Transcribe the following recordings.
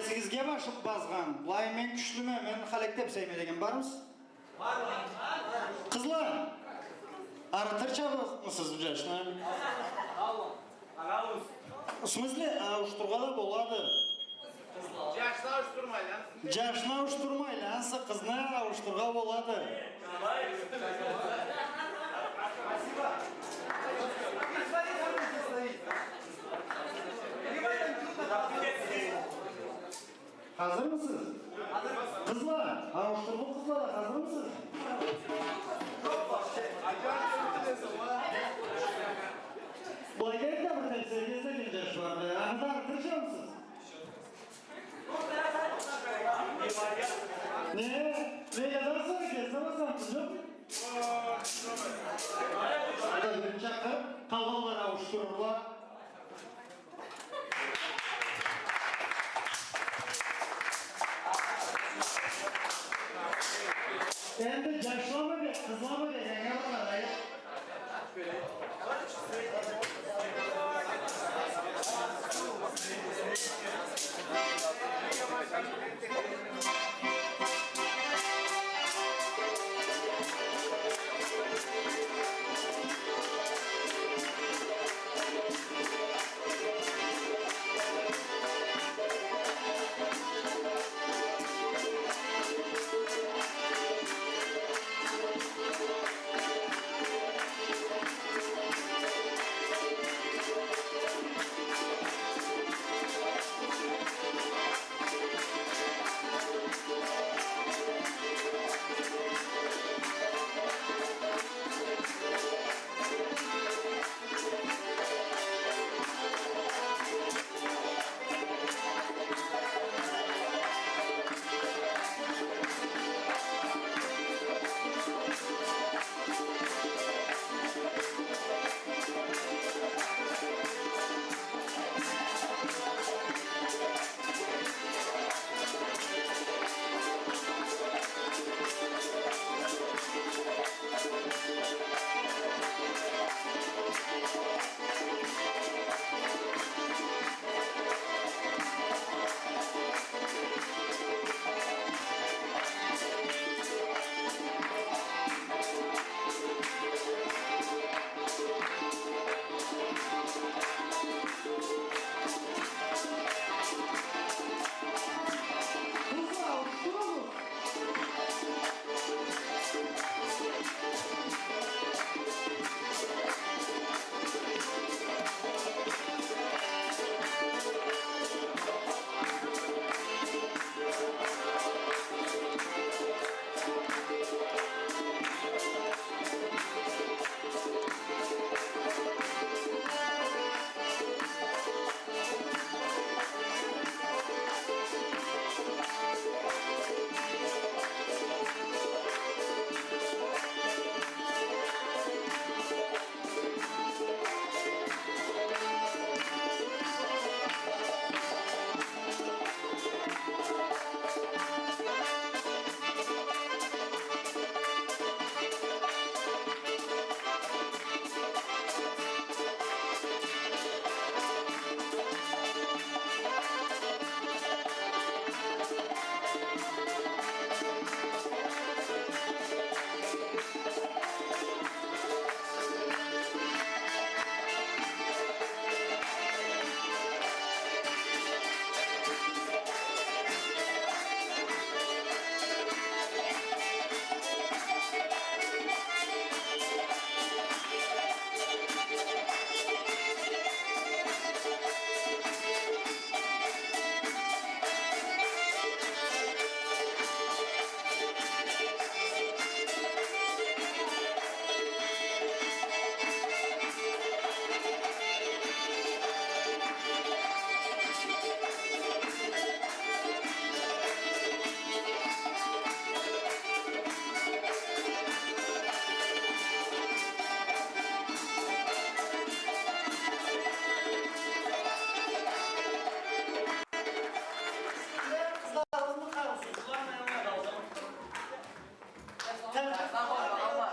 sizge başıp bazgan. Lay men güçlüme, men halekdep seyme degen barmız? Var. Kızlar. Aratırça mısınız bu yaşına? Tamam. Aralım. В смысле, avuşturgada boladı. Yaşına avuşturmayla. Yaşına avuşturmayla, ansa kızına avuşturga boladı. Hazır mısınız? Kızlar, avuşturma kızlar, hazır mısınız? Bu ayet de burada sevgilisi bileceğiz şu anda. Anıda artırışıyor musunuz? Ne? Ne kadar sonra kesme basam kızım? Bir çakır, kavalları avuştururlar. Endi yaşlama be, kızlama be, yenge var ayı.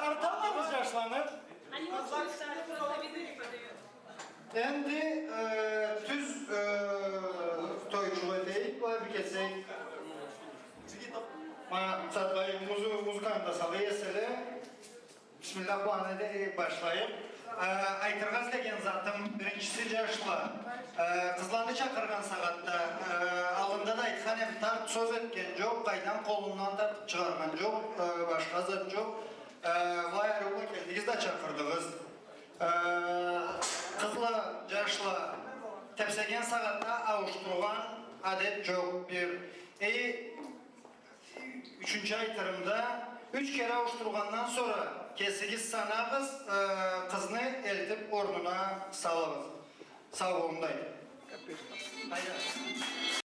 Artamamız yaşlanır. Endi tüz toyçuva deyip, bir kez da sabiyeseli. Bismillah bu anada başlayıp. Aytırgaz degen zatım birincisi yaşlı. Kızlarını çakırgan saatte alında da aytkan hem tart söz etken yok, kaydan kolundan tartıp çıkargan yok, başka zat yok. Vay arıqla geldiğiniz de çakırdınız. Kızla, yaşlı tepsegen saatte avuşturgan adet yok bir. Üçüncü aytırımda 3 kere avuşturgandan sonra kesigiz sanağız kızını eltip ornuna salabız. Sağ olundaydı. Hayır.